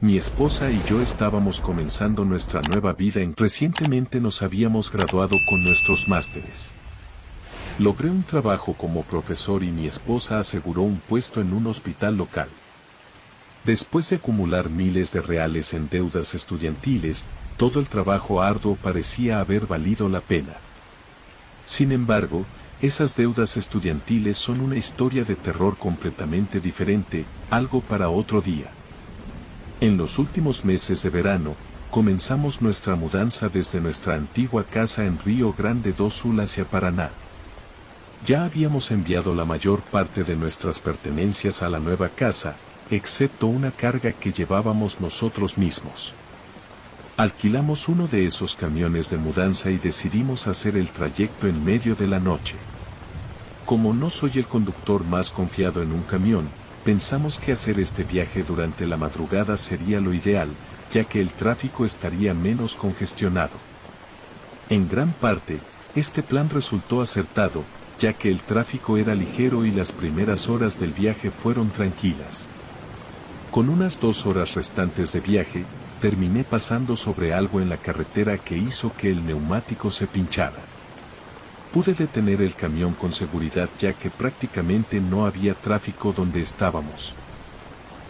Mi esposa y yo estábamos comenzando nuestra nueva vida recientemente nos habíamos graduado con nuestros másteres. Logré un trabajo como profesor y mi esposa aseguró un puesto en un hospital local. Después de acumular miles de reales en deudas estudiantiles, todo el trabajo arduo parecía haber valido la pena. Sin embargo, esas deudas estudiantiles son una historia de terror completamente diferente, algo para otro día. En los últimos meses de verano, comenzamos nuestra mudanza desde nuestra antigua casa en Río Grande do Sul hacia Paraná. Ya habíamos enviado la mayor parte de nuestras pertenencias a la nueva casa, excepto una carga que llevábamos nosotros mismos. Alquilamos uno de esos camiones de mudanza y decidimos hacer el trayecto en medio de la noche. Como no soy el conductor más confiado en un camión, pensamos que hacer este viaje durante la madrugada sería lo ideal, ya que el tráfico estaría menos congestionado. En gran parte, este plan resultó acertado, ya que el tráfico era ligero y las primeras horas del viaje fueron tranquilas. Con unas 2 horas restantes de viaje, terminé pasando sobre algo en la carretera que hizo que el neumático se pinchara. Pude detener el camión con seguridad ya que prácticamente no había tráfico donde estábamos.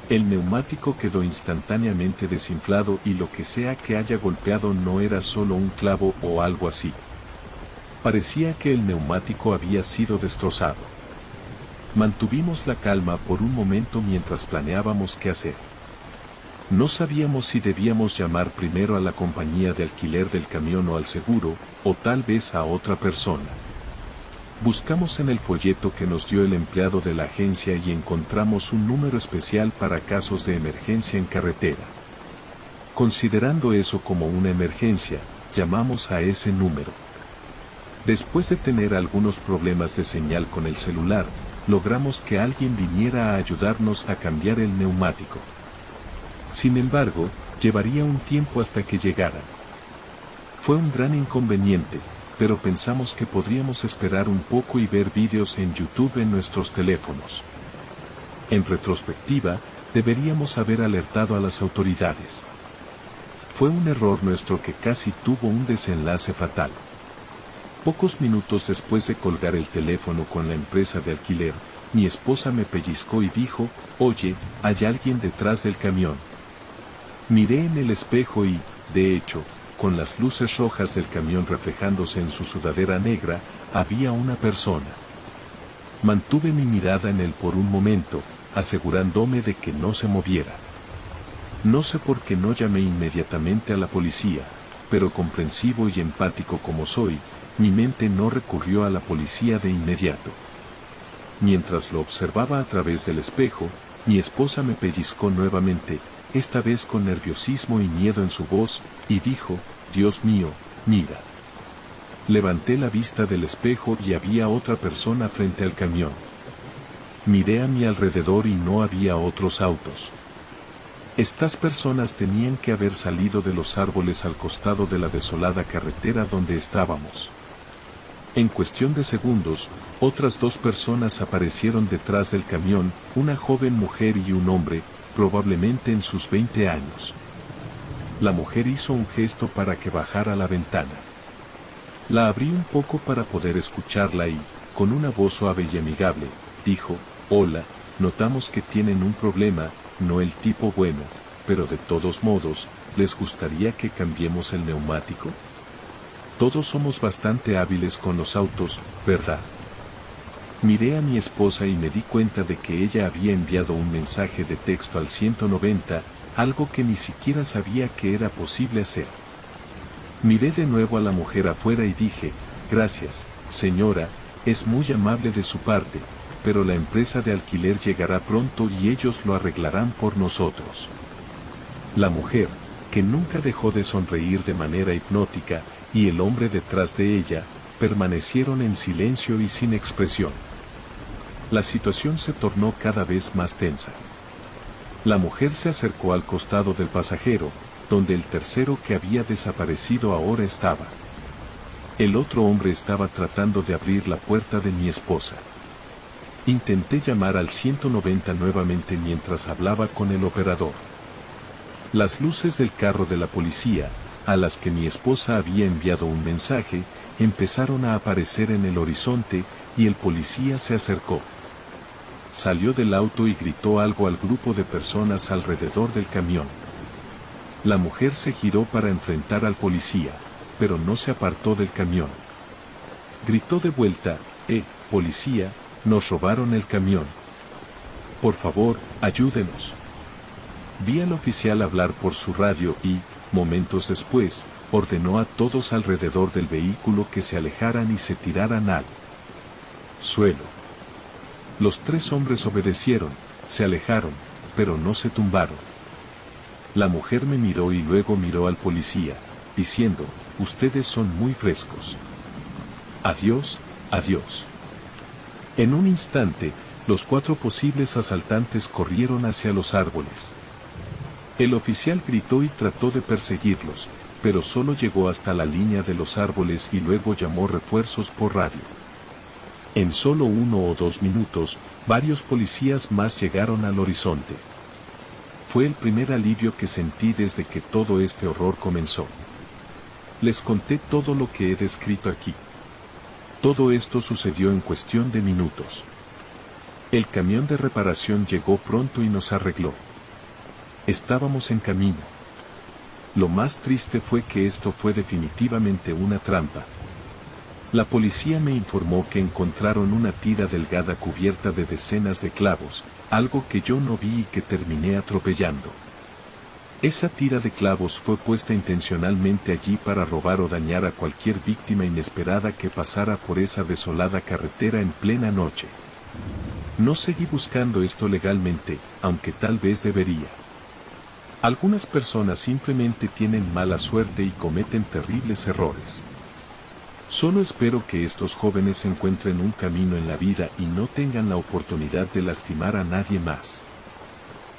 El neumático quedó instantáneamente desinflado y lo que sea que haya golpeado no era solo un clavo o algo así. Parecía que el neumático había sido destrozado. Mantuvimos la calma por un momento mientras planeábamos qué hacer. No sabíamos si debíamos llamar primero a la compañía de alquiler del camión o al seguro, o tal vez a otra persona. Buscamos en el folleto que nos dio el empleado de la agencia y encontramos un número especial para casos de emergencia en carretera. Considerando eso como una emergencia, llamamos a ese número. Después de tener algunos problemas de señal con el celular, logramos que alguien viniera a ayudarnos a cambiar el neumático. Sin embargo, llevaría un tiempo hasta que llegaran. Fue un gran inconveniente, pero pensamos que podríamos esperar un poco y ver vídeos en YouTube en nuestros teléfonos. En retrospectiva, deberíamos haber alertado a las autoridades. Fue un error nuestro que casi tuvo un desenlace fatal. Pocos minutos después de colgar el teléfono con la empresa de alquiler, mi esposa me pellizcó y dijo, «Oye, hay alguien detrás del camión». Miré en el espejo y, de hecho, con las luces rojas del camión reflejándose en su sudadera negra, había una persona. Mantuve mi mirada en él por un momento, asegurándome de que no se moviera. No sé por qué no llamé inmediatamente a la policía, pero comprensivo y empático como soy, mi mente no recurrió a la policía de inmediato. Mientras lo observaba a través del espejo, mi esposa me pellizcó nuevamente, esta vez con nerviosismo y miedo en su voz, y dijo, «Dios mío, mira». Levanté la vista del espejo y había otra persona frente al camión. Miré a mi alrededor y no había otros autos. Estas personas tenían que haber salido de los árboles al costado de la desolada carretera donde estábamos. En cuestión de segundos, otras 2 personas aparecieron detrás del camión, una joven mujer y un hombre, probablemente en sus 20 años. La mujer hizo un gesto para que bajara la ventana. La abrí un poco para poder escucharla y, con una voz suave y amigable, dijo, «Hola, notamos que tienen un problema, no el tipo bueno, pero de todos modos, ¿les gustaría que cambiemos el neumático? Todos somos bastante hábiles con los autos, ¿verdad?». Miré a mi esposa y me di cuenta de que ella había enviado un mensaje de texto al 190, algo que ni siquiera sabía que era posible hacer. Miré de nuevo a la mujer afuera y dije, «Gracias, señora, es muy amable de su parte, pero la empresa de alquiler llegará pronto y ellos lo arreglarán por nosotros». La mujer, que nunca dejó de sonreír de manera hipnótica, y el hombre detrás de ella, permanecieron en silencio y sin expresión. La situación se tornó cada vez más tensa. La mujer se acercó al costado del pasajero, donde el tercero que había desaparecido ahora estaba. El otro hombre estaba tratando de abrir la puerta de mi esposa. Intenté llamar al 190 nuevamente mientras hablaba con el operador. Las luces del carro de la policía, a las que mi esposa había enviado un mensaje, empezaron a aparecer en el horizonte, y el policía se acercó. Salió del auto y gritó algo al grupo de personas alrededor del camión. La mujer se giró para enfrentar al policía, pero no se apartó del camión. Gritó de vuelta: policía, nos robaron el camión. Por favor, ayúdenos. Vi al oficial hablar por su radio y, momentos después, ordenó a todos alrededor del vehículo que se alejaran y se tiraran al suelo. Los 3 hombres obedecieron, se alejaron, pero no se tumbaron. La mujer me miró y luego miró al policía, diciendo: ustedes son muy frescos. Adiós, adiós. En un instante, los 4 posibles asaltantes corrieron hacia los árboles. El oficial gritó y trató de perseguirlos, pero solo llegó hasta la línea de los árboles y luego llamó refuerzos por radio. En solo 1 o 2 minutos, varios policías más llegaron al horizonte. Fue el primer alivio que sentí desde que todo este horror comenzó. Les conté todo lo que he descrito aquí. Todo esto sucedió en cuestión de minutos. El camión de reparación llegó pronto y nos arregló. Estábamos en camino. Lo más triste fue que esto fue definitivamente una trampa. La policía me informó que encontraron una tira delgada cubierta de decenas de clavos, algo que yo no vi y que terminé atropellando. Esa tira de clavos fue puesta intencionalmente allí para robar o dañar a cualquier víctima inesperada que pasara por esa desolada carretera en plena noche. No seguí buscando esto legalmente, aunque tal vez debería. Algunas personas simplemente tienen mala suerte y cometen terribles errores. Solo espero que estos jóvenes encuentren un camino en la vida y no tengan la oportunidad de lastimar a nadie más.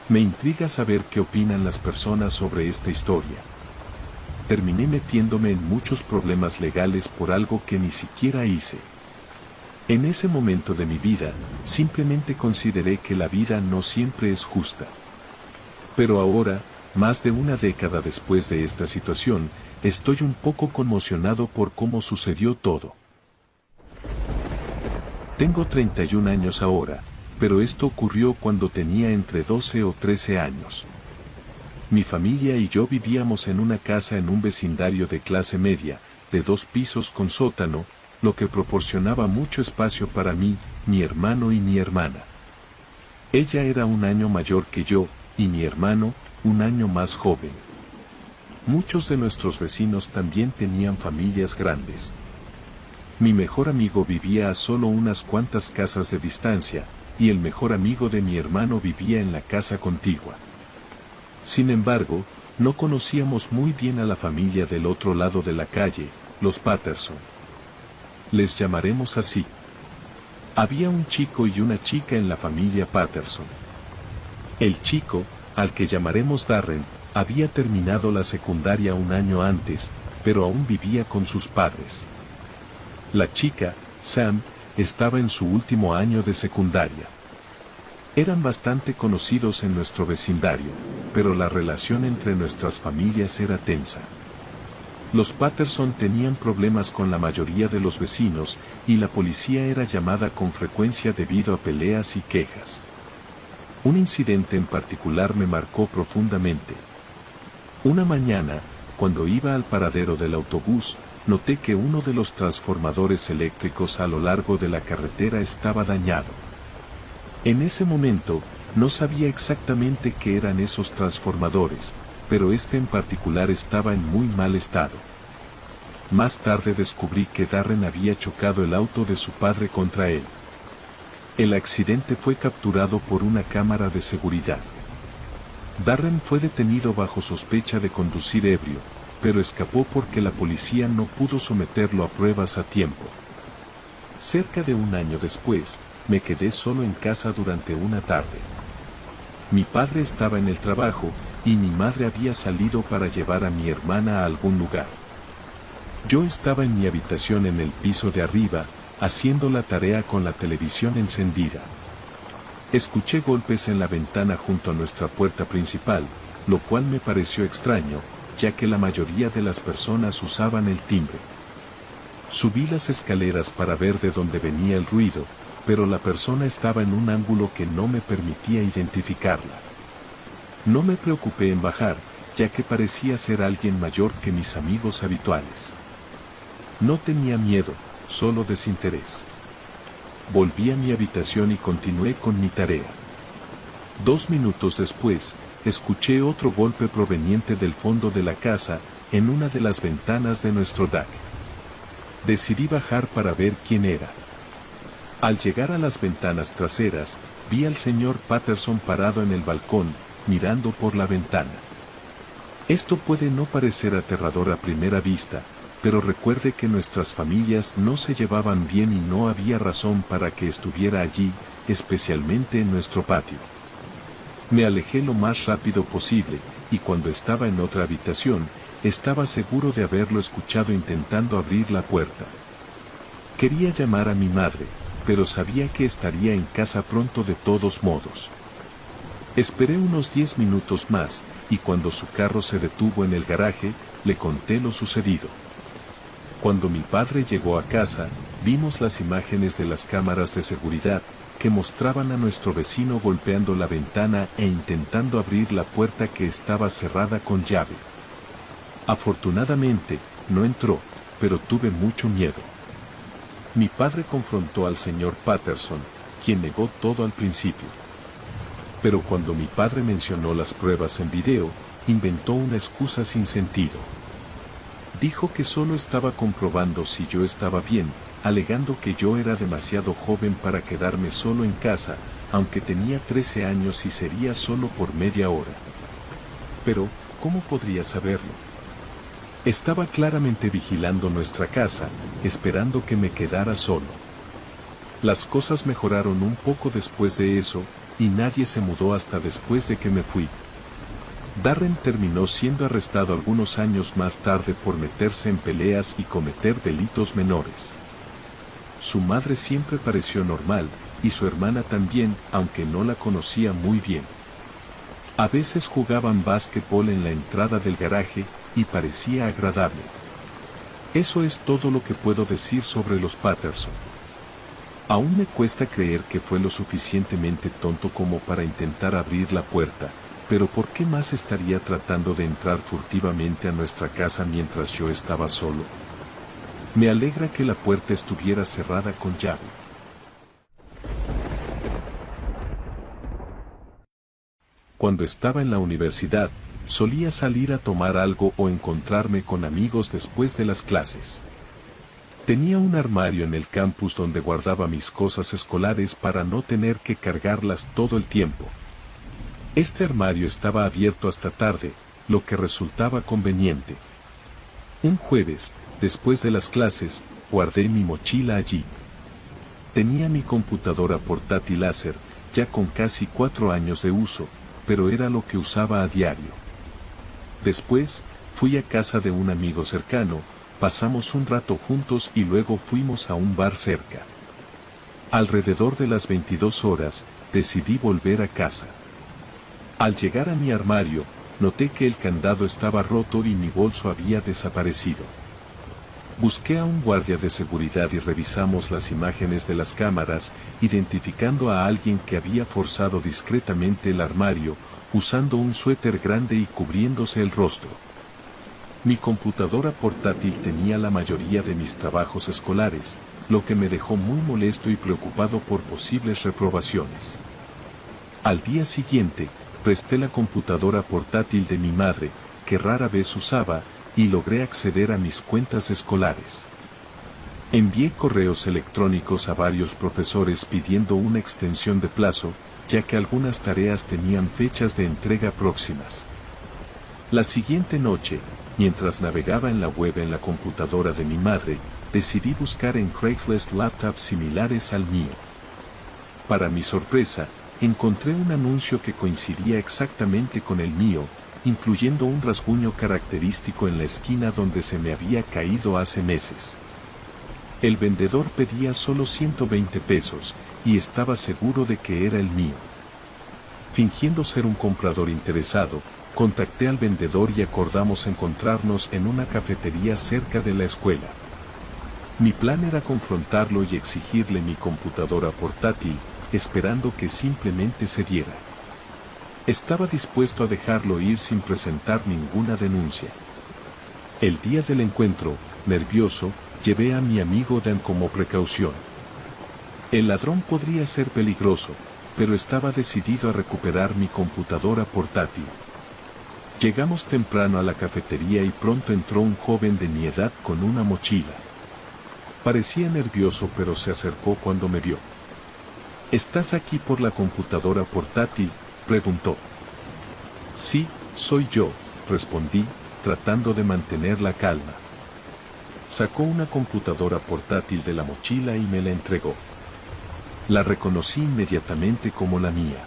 Me intriga saber qué opinan las personas sobre esta historia. Terminé metiéndome en muchos problemas legales por algo que ni siquiera hice. En ese momento de mi vida, simplemente consideré que la vida no siempre es justa. Pero ahora, más de una década después de esta situación, estoy un poco conmocionado por cómo sucedió todo. Tengo 31 años ahora, pero esto ocurrió cuando tenía entre 12 o 13 años. Mi familia y yo vivíamos en una casa en un vecindario de clase media, de 2 pisos con sótano, lo que proporcionaba mucho espacio para mí, mi hermano y mi hermana. Ella era 1 año mayor que yo, y mi hermano, 1 año más joven. Muchos de nuestros vecinos también tenían familias grandes. Mi mejor amigo vivía a solo unas cuantas casas de distancia, y el mejor amigo de mi hermano vivía en la casa contigua. Sin embargo, no conocíamos muy bien a la familia del otro lado de la calle, los Patterson. Les llamaremos así. Había un chico y una chica en la familia Patterson. El chico, al que llamaremos Darren, había terminado la secundaria 1 año antes, pero aún vivía con sus padres. La chica, Sam, estaba en su último año de secundaria. Eran bastante conocidos en nuestro vecindario, pero la relación entre nuestras familias era tensa. Los Patterson tenían problemas con la mayoría de los vecinos, y la policía era llamada con frecuencia debido a peleas y quejas. Un incidente en particular me marcó profundamente. Una mañana, cuando iba al paradero del autobús, noté que uno de los transformadores eléctricos a lo largo de la carretera estaba dañado. En ese momento, no sabía exactamente qué eran esos transformadores, pero este en particular estaba en muy mal estado. Más tarde descubrí que Darren había chocado el auto de su padre contra él. El accidente fue capturado por una cámara de seguridad. Darren fue detenido bajo sospecha de conducir ebrio, pero escapó porque la policía no pudo someterlo a pruebas a tiempo. Cerca de 1 año después, me quedé solo en casa durante una tarde. Mi padre estaba en el trabajo, y mi madre había salido para llevar a mi hermana a algún lugar. Yo estaba en mi habitación en el piso de arriba, haciendo la tarea con la televisión encendida. Escuché golpes en la ventana junto a nuestra puerta principal, lo cual me pareció extraño, ya que la mayoría de las personas usaban el timbre. Subí las escaleras para ver de dónde venía el ruido, pero la persona estaba en un ángulo que no me permitía identificarla. No me preocupé en bajar, ya que parecía ser alguien mayor que mis amigos habituales. No tenía miedo, solo desinterés. Volví a mi habitación y continué con mi tarea. 2 minutos después, escuché otro golpe proveniente del fondo de la casa, en una de las ventanas de nuestro deck. Decidí bajar para ver quién era. Al llegar a las ventanas traseras, vi al señor Patterson parado en el balcón, mirando por la ventana. Esto puede no parecer aterrador a primera vista, pero recuerde que nuestras familias no se llevaban bien y no había razón para que estuviera allí, especialmente en nuestro patio. Me alejé lo más rápido posible, y cuando estaba en otra habitación, estaba seguro de haberlo escuchado intentando abrir la puerta. Quería llamar a mi madre, pero sabía que estaría en casa pronto de todos modos. Esperé unos 10 minutos más, y cuando su carro se detuvo en el garaje, le conté lo sucedido. Cuando mi padre llegó a casa, vimos las imágenes de las cámaras de seguridad, que mostraban a nuestro vecino golpeando la ventana e intentando abrir la puerta que estaba cerrada con llave. Afortunadamente, no entró, pero tuve mucho miedo. Mi padre confrontó al señor Patterson, quien negó todo al principio. Pero cuando mi padre mencionó las pruebas en video, inventó una excusa sin sentido. Dijo que solo estaba comprobando si yo estaba bien, alegando que yo era demasiado joven para quedarme solo en casa, aunque tenía 13 años y sería solo por media hora. Pero, ¿cómo podría saberlo? Estaba claramente vigilando nuestra casa, esperando que me quedara solo. Las cosas mejoraron un poco después de eso, y nadie se mudó hasta después de que me fui. Darren terminó siendo arrestado algunos años más tarde por meterse en peleas y cometer delitos menores. Su madre siempre pareció normal, y su hermana también, aunque no la conocía muy bien. A veces jugaban básquetbol en la entrada del garaje, y parecía agradable. Eso es todo lo que puedo decir sobre los Patterson. Aún me cuesta creer que fue lo suficientemente tonto como para intentar abrir la puerta, pero ¿por qué más estaría tratando de entrar furtivamente a nuestra casa mientras yo estaba solo? Me alegra que la puerta estuviera cerrada con llave. Cuando estaba en la universidad, solía salir a tomar algo o encontrarme con amigos después de las clases. Tenía un armario en el campus donde guardaba mis cosas escolares para no tener que cargarlas todo el tiempo. Este armario estaba abierto hasta tarde, lo que resultaba conveniente. Un jueves, después de las clases, guardé mi mochila allí. Tenía mi computadora portátil láser, ya con casi 4 años de uso, pero era lo que usaba a diario. Después, fui a casa de un amigo cercano, pasamos un rato juntos y luego fuimos a un bar cerca. Alrededor de las 22 horas, decidí volver a casa. Al llegar a mi armario, noté que el candado estaba roto y mi bolso había desaparecido. Busqué a un guardia de seguridad y revisamos las imágenes de las cámaras, identificando a alguien que había forzado discretamente el armario, usando un suéter grande y cubriéndose el rostro. Mi computadora portátil tenía la mayoría de mis trabajos escolares, lo que me dejó muy molesto y preocupado por posibles reprobaciones. Al día siguiente, presté la computadora portátil de mi madre, que rara vez usaba, y logré acceder a mis cuentas escolares. Envié correos electrónicos a varios profesores pidiendo una extensión de plazo, ya que algunas tareas tenían fechas de entrega próximas. La siguiente noche, mientras navegaba en la web en la computadora de mi madre, decidí buscar en Craigslist laptops similares al mío. Para mi sorpresa, encontré un anuncio que coincidía exactamente con el mío, incluyendo un rasguño característico en la esquina donde se me había caído hace meses. El vendedor pedía solo 120 pesos, y estaba seguro de que era el mío. Fingiendo ser un comprador interesado, Contacté al vendedor y acordamos encontrarnos en una cafetería cerca de la escuela. Mi plan era confrontarlo y exigirle mi computadora portátil, esperando que simplemente cediera. Estaba dispuesto a dejarlo ir sin presentar ninguna denuncia. El día del encuentro, nervioso, llevé a mi amigo Dan como precaución. El ladrón podría ser peligroso, pero estaba decidido a recuperar mi computadora portátil. Llegamos temprano a la cafetería y pronto entró un joven de mi edad con una mochila. Parecía nervioso, pero se acercó cuando me vio. ¿Estás aquí por la computadora portátil?, preguntó. Sí, soy yo, respondí, tratando de mantener la calma. Sacó una computadora portátil de la mochila y me la entregó. La reconocí inmediatamente como la mía.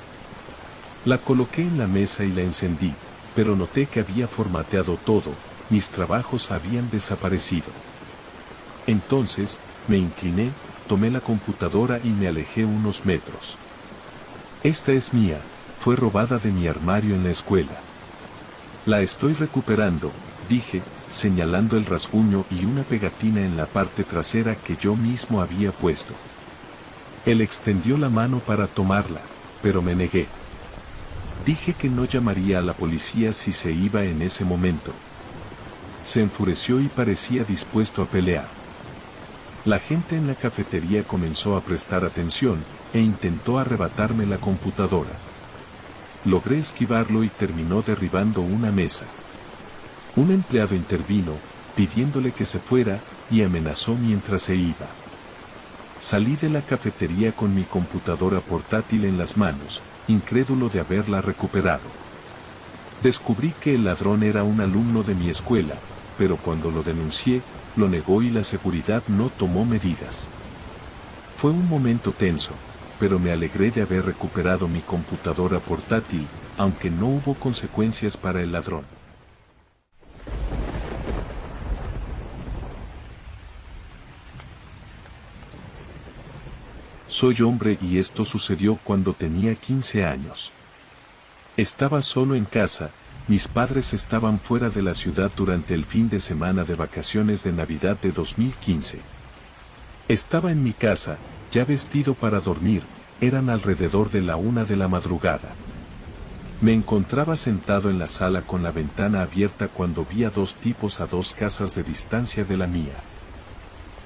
La coloqué en la mesa y la encendí, pero noté que había formateado todo, mis trabajos habían desaparecido. Entonces, me incliné, tomé la computadora y me alejé unos metros. Esta es mía, fue robada de mi armario en la escuela. La estoy recuperando, dije, señalando el rasguño y una pegatina en la parte trasera que yo mismo había puesto. Él extendió la mano para tomarla, pero me negué. Dije que no llamaría a la policía si se iba en ese momento. Se enfureció y parecía dispuesto a pelear. La gente en la cafetería comenzó a prestar atención e intentó arrebatarme la computadora. Logré esquivarlo y terminó derribando una mesa. Un empleado intervino, pidiéndole que se fuera, y amenazó mientras se iba. Salí de la cafetería con mi computadora portátil en las manos, incrédulo de haberla recuperado. Descubrí que el ladrón era un alumno de mi escuela, pero cuando lo denuncié, lo negó y la seguridad no tomó medidas. Fue un momento tenso, pero me alegré de haber recuperado mi computadora portátil, aunque no hubo consecuencias para el ladrón. Soy hombre y esto sucedió cuando tenía 15 años. Estaba solo en casa, mis padres estaban fuera de la ciudad durante el fin de semana de vacaciones de Navidad de 2015. Estaba en mi casa, ya vestido para dormir, eran alrededor de la 1 de la madrugada. Me encontraba sentado en la sala con la ventana abierta cuando vi a dos tipos a 2 casas de distancia de la mía.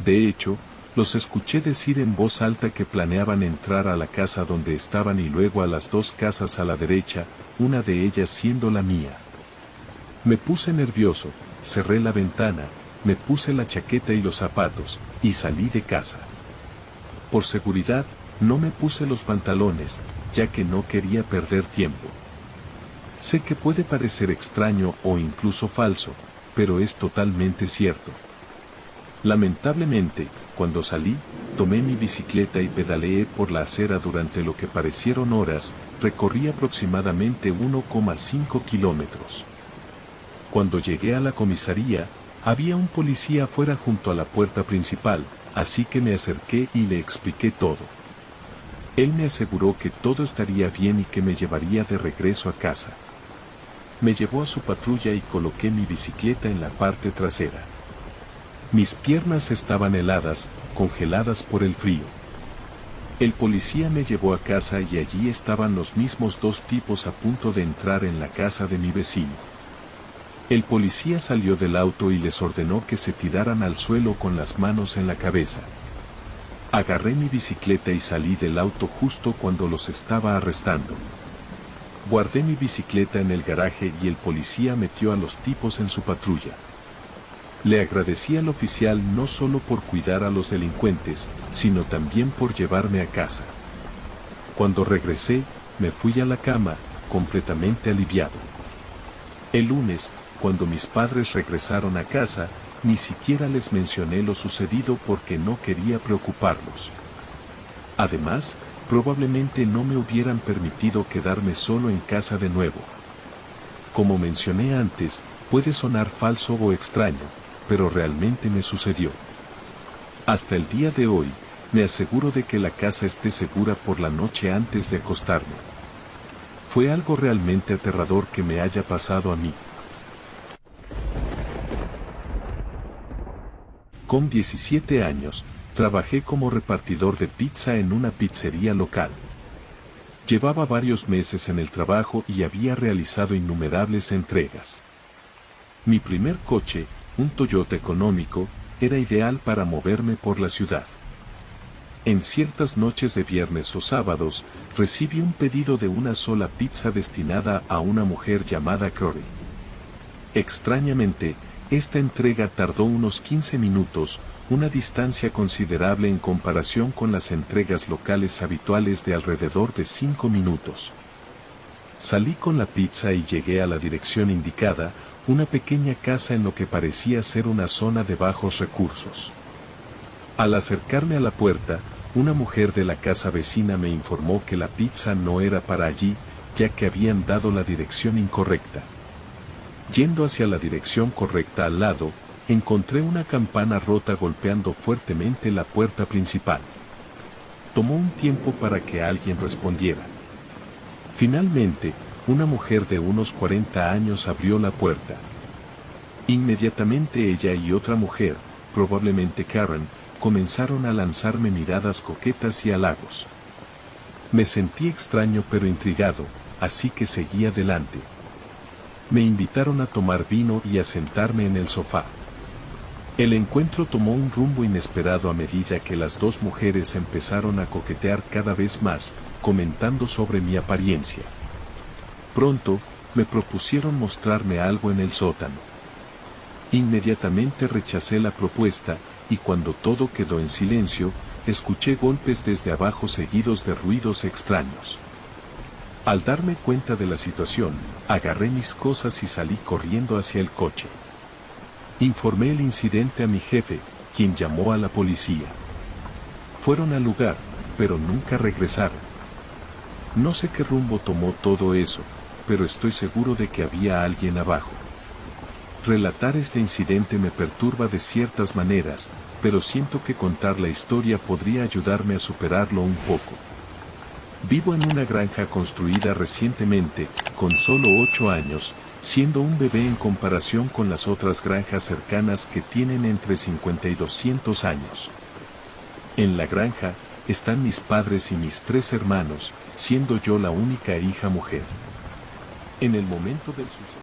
De hecho, los escuché decir en voz alta que planeaban entrar a la casa donde estaban y luego a las 2 casas a la derecha, una de ellas siendo la mía. Me puse nervioso, cerré la ventana, me puse la chaqueta y los zapatos, y salí de casa. Por seguridad, no me puse los pantalones, ya que no quería perder tiempo. Sé que puede parecer extraño o incluso falso, pero es totalmente cierto. Lamentablemente, cuando salí, tomé mi bicicleta y pedaleé por la acera durante lo que parecieron horas, recorrí aproximadamente 1,5 kilómetros. Cuando llegué a la comisaría, había un policía afuera junto a la puerta principal, así que me acerqué y le expliqué todo. Él me aseguró que todo estaría bien y que me llevaría de regreso a casa. Me llevó a su patrulla y coloqué mi bicicleta en la parte trasera. Mis piernas estaban heladas, congeladas por el frío. El policía me llevó a casa y allí estaban los mismos 2 tipos a punto de entrar en la casa de mi vecino. El policía salió del auto y les ordenó que se tiraran al suelo con las manos en la cabeza. Agarré mi bicicleta y salí del auto justo cuando los estaba arrestando. Guardé mi bicicleta en el garaje y el policía metió a los tipos en su patrulla. Le agradecí al oficial no solo por cuidar a los delincuentes, sino también por llevarme a casa. Cuando regresé, me fui a la cama, completamente aliviado. El lunes, cuando mis padres regresaron a casa, ni siquiera les mencioné lo sucedido porque no quería preocuparlos. Además, probablemente no me hubieran permitido quedarme solo en casa de nuevo. Como mencioné antes, puede sonar falso o extraño, pero realmente me sucedió. Hasta el día de hoy, me aseguro de que la casa esté segura por la noche antes de acostarme. Fue algo realmente aterrador que me haya pasado a mí. Con 17 años, trabajé como repartidor de pizza en una pizzería local. Llevaba varios meses en el trabajo y había realizado innumerables entregas. Mi primer coche, un Toyota económico, era ideal para moverme por la ciudad. En ciertas noches de viernes o sábados, recibí un pedido de una sola pizza destinada a una mujer llamada Crowley. Extrañamente, esta entrega tardó unos 15 minutos, una distancia considerable en comparación con las entregas locales habituales de alrededor de 5 minutos. Salí con la pizza y llegué a la dirección indicada, una pequeña casa en lo que parecía ser una zona de bajos recursos. Al acercarme a la puerta, una mujer de la casa vecina me informó que la pizza no era para allí, ya que habían dado la dirección incorrecta. Yendo hacia la dirección correcta al lado, encontré una campana rota golpeando fuertemente la puerta principal. Tomó un tiempo para que alguien respondiera. Finalmente, una mujer de unos 40 años abrió la puerta. Inmediatamente ella y otra mujer, probablemente Karen, comenzaron a lanzarme miradas coquetas y halagos. Me sentí extraño pero intrigado, así que seguí adelante. Me invitaron a tomar vino y a sentarme en el sofá. El encuentro tomó un rumbo inesperado a medida que las dos mujeres empezaron a coquetear cada vez más, comentando sobre mi apariencia. Pronto, me propusieron mostrarme algo en el sótano. Inmediatamente rechacé la propuesta, y cuando todo quedó en silencio, escuché golpes desde abajo seguidos de ruidos extraños. Al darme cuenta de la situación, agarré mis cosas y salí corriendo hacia el coche. Informé el incidente a mi jefe, quien llamó a la policía. Fueron al lugar, pero nunca regresaron. No sé qué rumbo tomó todo eso, pero estoy seguro de que había alguien abajo. Relatar este incidente me perturba de ciertas maneras, pero siento que contar la historia podría ayudarme a superarlo un poco. Vivo en una granja construida recientemente, con solo 8 años, siendo un bebé en comparación con las otras granjas cercanas que tienen entre 50 y 200 años. En la granja, están mis padres y mis 3 hermanos, siendo yo la única hija mujer. En el momento del suceso,